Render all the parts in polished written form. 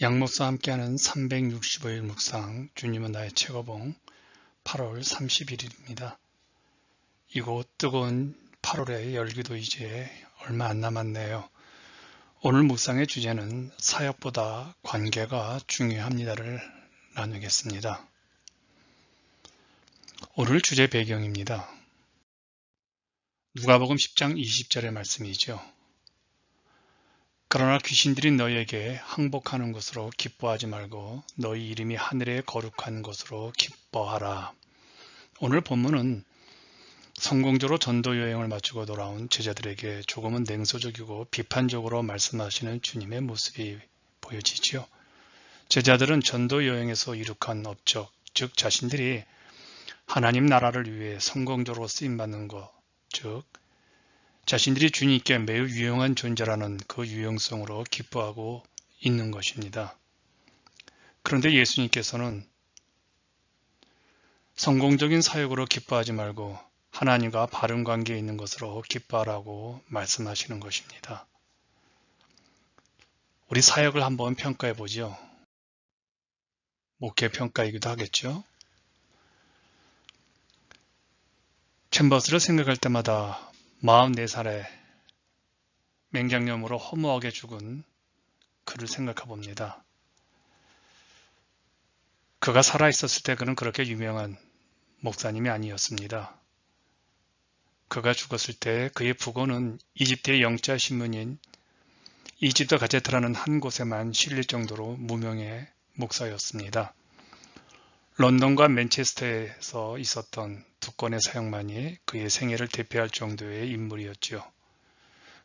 양목사와 함께하는 365일 묵상, 주님은 나의 최고봉, 8월 31일입니다. 이곳 뜨거운 8월의 열기도 이제 얼마 안 남았네요. 오늘 묵상의 주제는 사역보다 관계가 중요합니다를 나누겠습니다. 오늘 주제 배경입니다. 누가복음 10장 20절의 말씀이죠. 그러나 귀신들이 너희에게 항복하는 것으로 기뻐하지 말고 너희 이름이 하늘에 거룩한 것으로 기뻐하라. 오늘 본문은 성공적으로 전도 여행을 마치고 돌아온 제자들에게 조금은 냉소적이고 비판적으로 말씀하시는 주님의 모습이 보여지지요. 제자들은 전도 여행에서 이룩한 업적, 즉 자신들이 하나님 나라를 위해 성공적으로 쓰임받는 것, 즉 자신들이 주님께 매우 유용한 존재라는 그 유용성으로 기뻐하고 있는 것입니다. 그런데 예수님께서는 성공적인 사역으로 기뻐하지 말고 하나님과 바른 관계에 있는 것으로 기뻐하라고 말씀하시는 것입니다. 우리 사역을 한번 평가해 보죠. 목회 평가이기도 하겠죠. 챔버스를 생각할 때마다 44살에 맹장염으로 허무하게 죽은 그를 생각해 봅니다. 그가 살아있었을 때 그는 그렇게 유명한 목사님이 아니었습니다. 그가 죽었을 때 그의 부고는 이집트의 영자 신문인 이집트 가제트라는 한 곳에만 실릴 정도로 무명의 목사였습니다. 런던과 맨체스터에서 있었던 두 건의 사역만이 그의 생애를 대표할 정도의 인물이었지요.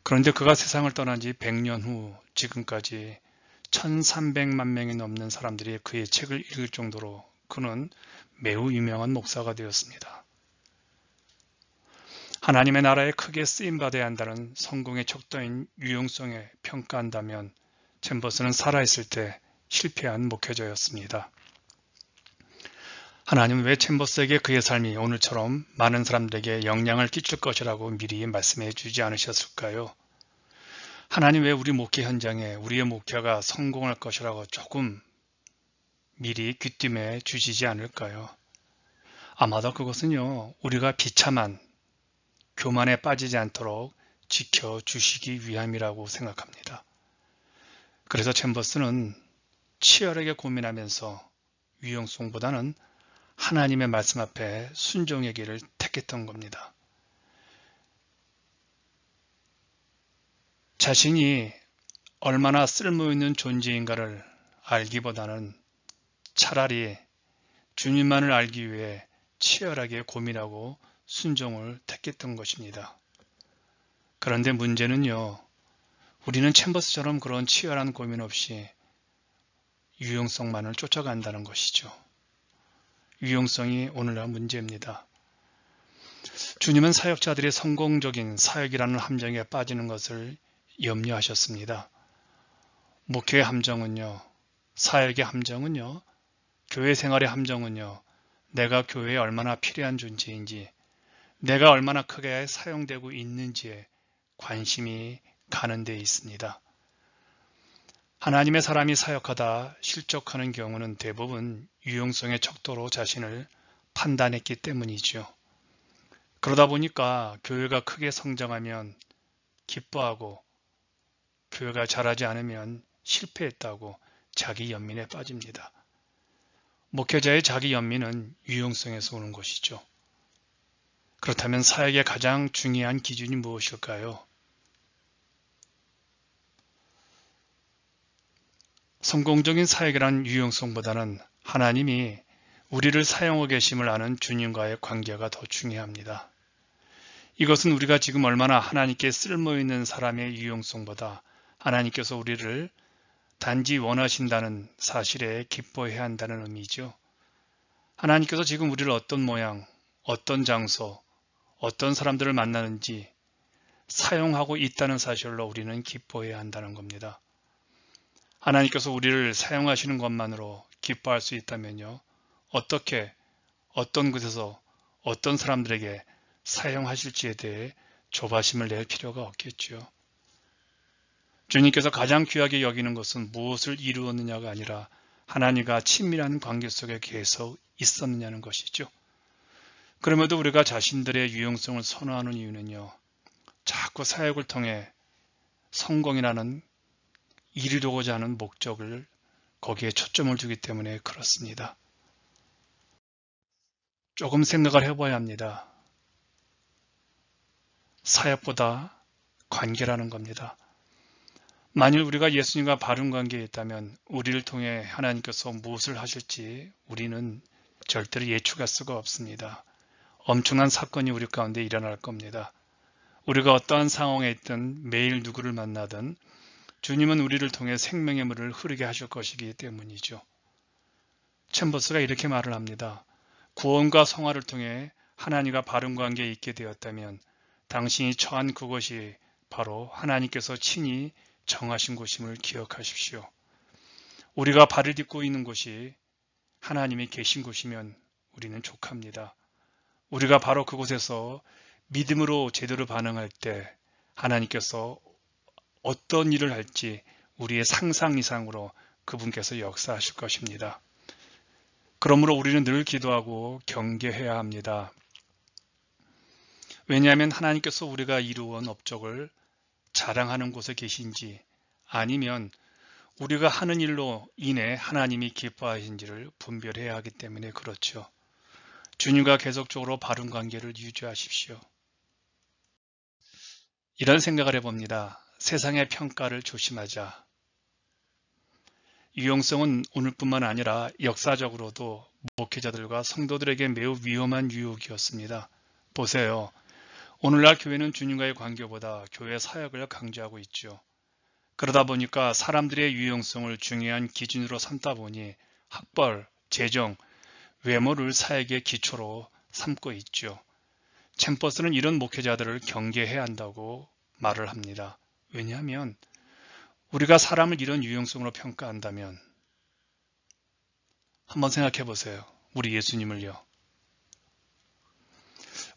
그런데 그가 세상을 떠난 지 100년 후 지금까지 1300만 명이 넘는 사람들이 그의 책을 읽을 정도로 그는 매우 유명한 목사가 되었습니다. 하나님의 나라에 크게 쓰임받아야 한다는 성공의 척도인 유용성에 평가한다면 챔버스는 살아있을 때 실패한 목회자였습니다. 하나님은 왜 챔버스에게 그의 삶이 오늘처럼 많은 사람들에게 영향을 끼칠 것이라고 미리 말씀해 주지 않으셨을까요? 하나님 왜 우리 목회 현장에 우리의 목회가 성공할 것이라고 조금 미리 귀띔해 주시지 않을까요? 아마도 그것은요, 우리가 비참한 교만에 빠지지 않도록 지켜주시기 위함이라고 생각합니다. 그래서 챔버스는 치열하게 고민하면서 유용성보다는 하나님의 말씀 앞에 순종의 길을 택했던 겁니다. 자신이 얼마나 쓸모있는 존재인가를 알기보다는 차라리 주님만을 알기 위해 치열하게 고민하고 순종을 택했던 것입니다. 그런데 문제는요, 우리는 챔버스처럼 그런 치열한 고민 없이 유용성만을 쫓아간다는 것이죠. 유용성이 오늘날 문제입니다. 주님은 사역자들이 성공적인 사역이라는 함정에 빠지는 것을 염려하셨습니다. 목회의 함정은요, 사역의 함정은요, 교회 생활의 함정은요, 내가 교회에 얼마나 필요한 존재인지, 내가 얼마나 크게 사용되고 있는지에 관심이 가는 데 있습니다. 하나님의 사람이 사역하다 실족하는 경우는 대부분 유용성의 척도로 자신을 판단했기 때문이죠. 그러다 보니까 교회가 크게 성장하면 기뻐하고 교회가 잘하지 않으면 실패했다고 자기 연민에 빠집니다. 목회자의 자기 연민은 유용성에서 오는 것이죠. 그렇다면 사역의 가장 중요한 기준이 무엇일까요? 성공적인 사역이란 유용성보다는 하나님이 우리를 사용하고 계심을 아는 주님과의 관계가 더 중요합니다. 이것은 우리가 지금 얼마나 하나님께 쓸모있는 사람의 유용성보다 하나님께서 우리를 단지 원하신다는 사실에 기뻐해야 한다는 의미죠. 하나님께서 지금 우리를 어떤 모양, 어떤 장소, 어떤 사람들을 만나는지 사용하고 있다는 사실로 우리는 기뻐해야 한다는 겁니다. 하나님께서 우리를 사용하시는 것만으로 기뻐할 수 있다면요, 어떻게, 어떤 곳에서, 어떤 사람들에게 사용하실지에 대해 조바심을 낼 필요가 없겠죠. 주님께서 가장 귀하게 여기는 것은 무엇을 이루었느냐가 아니라 하나님과 친밀한 관계 속에 계속 있었느냐는 것이죠. 그럼에도 우리가 자신들의 유용성을 선호하는 이유는요, 자꾸 사역을 통해 성공이라는 이루고자 하는 목적을 거기에 초점을 두기 때문에 그렇습니다. 조금 생각을 해봐야 합니다. 사역보다 관계라는 겁니다. 만일 우리가 예수님과 바른 관계에 있다면 우리를 통해 하나님께서 무엇을 하실지 우리는 절대로 예측할 수가 없습니다. 엄청난 사건이 우리 가운데 일어날 겁니다. 우리가 어떠한 상황에 있든 매일 누구를 만나든 주님은 우리를 통해 생명의 물을 흐르게 하실 것이기 때문이죠. 챔버스가 이렇게 말을 합니다. 구원과 성화를 통해 하나님과 바른 관계에 있게 되었다면 당신이 처한 그곳이 바로 하나님께서 친히 정하신 곳임을 기억하십시오. 우리가 발을 딛고 있는 곳이 하나님이 계신 곳이면 우리는 족합니다. 우리가 바로 그곳에서 믿음으로 제대로 반응할 때 하나님께서 어떤 일을 할지 우리의 상상 이상으로 그분께서 역사하실 것입니다. 그러므로 우리는 늘 기도하고 경계해야 합니다. 왜냐하면 하나님께서 우리가 이루어온 업적을 자랑하는 곳에 계신지 아니면 우리가 하는 일로 인해 하나님이 기뻐하신지를 분별해야 하기 때문에 그렇죠. 주님과 계속적으로 바른 관계를 유지하십시오. 이런 생각을 해봅니다. 세상의 평가를 조심하자. 유용성은 오늘뿐만 아니라 역사적으로도 목회자들과 성도들에게 매우 위험한 유혹이었습니다. 보세요. 오늘날 교회는 주님과의 관계보다 교회 사역을 강조하고 있죠. 그러다 보니까 사람들의 유용성을 중요한 기준으로 삼다 보니 학벌, 재정, 외모를 사역의 기초로 삼고 있죠. 챔버스는 이런 목회자들을 경계해야 한다고 말을 합니다. 왜냐하면 우리가 사람을 이런 유용성으로 평가한다면 한번 생각해 보세요. 우리 예수님을요.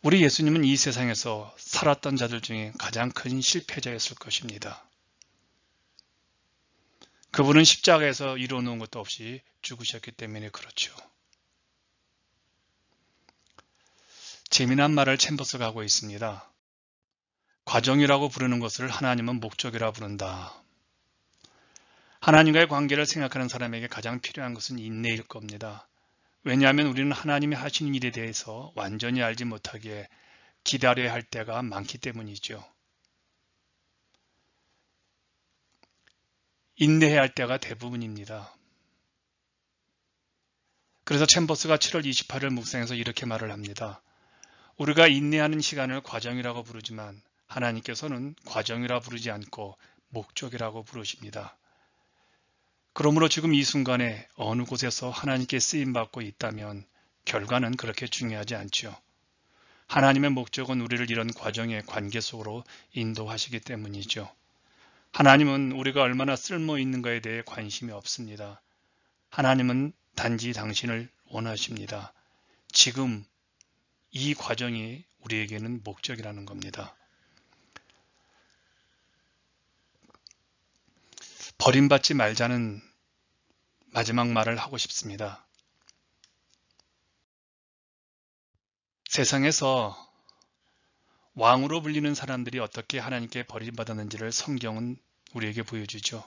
우리 예수님은 이 세상에서 살았던 자들 중에 가장 큰 실패자였을 것입니다. 그분은 십자가에서 이루어놓은 것도 없이 죽으셨기 때문에 그렇죠. 재미난 말을 챔버스가 하고 있습니다. 과정이라고 부르는 것을 하나님은 목적이라 부른다. 하나님과의 관계를 생각하는 사람에게 가장 필요한 것은 인내일 겁니다. 왜냐하면 우리는 하나님이 하시는 일에 대해서 완전히 알지 못하기에 기다려야 할 때가 많기 때문이죠. 인내해야 할 때가 대부분입니다. 그래서 챔버스가 7월 28일 묵상에서 이렇게 말을 합니다. 우리가 인내하는 시간을 과정이라고 부르지만 하나님께서는 과정이라 부르지 않고 목적이라고 부르십니다. 그러므로 지금 이 순간에 어느 곳에서 하나님께 쓰임받고 있다면 결과는 그렇게 중요하지 않죠. 하나님의 목적은 우리를 이런 과정의 관계 속으로 인도하시기 때문이죠. 하나님은 우리가 얼마나 쓸모 있는가에 대해 관심이 없습니다. 하나님은 단지 당신을 원하십니다. 지금 이 과정이 우리에게는 목적이라는 겁니다. 버림받지 말자는 마지막 말을 하고 싶습니다. 세상에서 왕으로 불리는 사람들이 어떻게 하나님께 버림받았는지를 성경은 우리에게 보여주죠.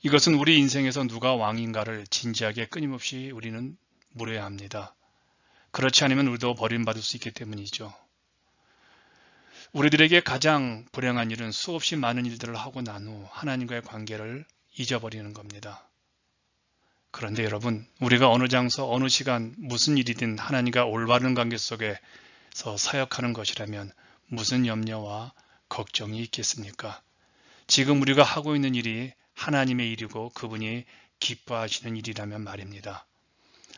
이것은 우리 인생에서 누가 왕인가를 진지하게 끊임없이 우리는 물어야 합니다. 그렇지 않으면 우리도 버림받을 수 있기 때문이죠. 우리들에게 가장 불행한 일은 수없이 많은 일들을 하고 난 후 하나님과의 관계를 잊어버리는 겁니다. 그런데 여러분, 우리가 어느 장소, 어느 시간, 무슨 일이든 하나님과 올바른 관계 속에서 사역하는 것이라면 무슨 염려와 걱정이 있겠습니까? 지금 우리가 하고 있는 일이 하나님의 일이고 그분이 기뻐하시는 일이라면 말입니다.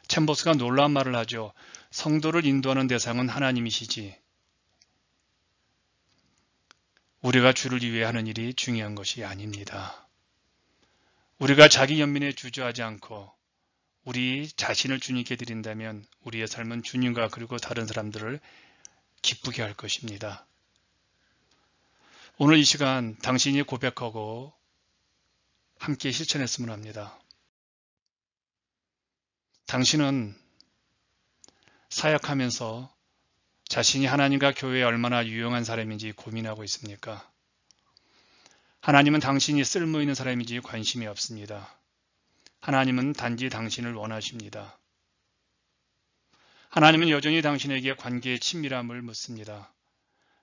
챔버스가 놀라운 말을 하죠. 성도를 인도하는 대상은 하나님이시지 우리가 주를 위해 하는 일이 중요한 것이 아닙니다. 우리가 자기 연민에 주저하지 않고 우리 자신을 주님께 드린다면 우리의 삶은 주님과 그리고 다른 사람들을 기쁘게 할 것입니다. 오늘 이 시간 당신이 고백하고 함께 실천했으면 합니다. 당신은 사역하면서 자신이 하나님과 교회에 얼마나 유용한 사람인지 고민하고 있습니까? 하나님은 당신이 쓸모있는 사람인지 관심이 없습니다. 하나님은 단지 당신을 원하십니다. 하나님은 여전히 당신에게 관계의 친밀함을 묻습니다.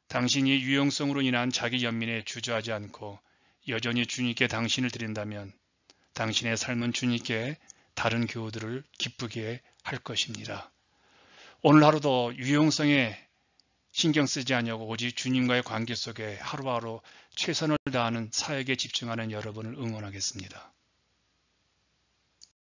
당신이 유용성으로 인한 자기 연민에 주저하지 않고 여전히 주님께 당신을 드린다면 당신의 삶은 주님께 다른 교우들을 기쁘게 할 것입니다. 오늘 하루도 유용성에 신경 쓰지 않냐고 오직 주님과의 관계 속에 하루하루 최선을 다하는 사역에 집중하는 여러분을 응원하겠습니다.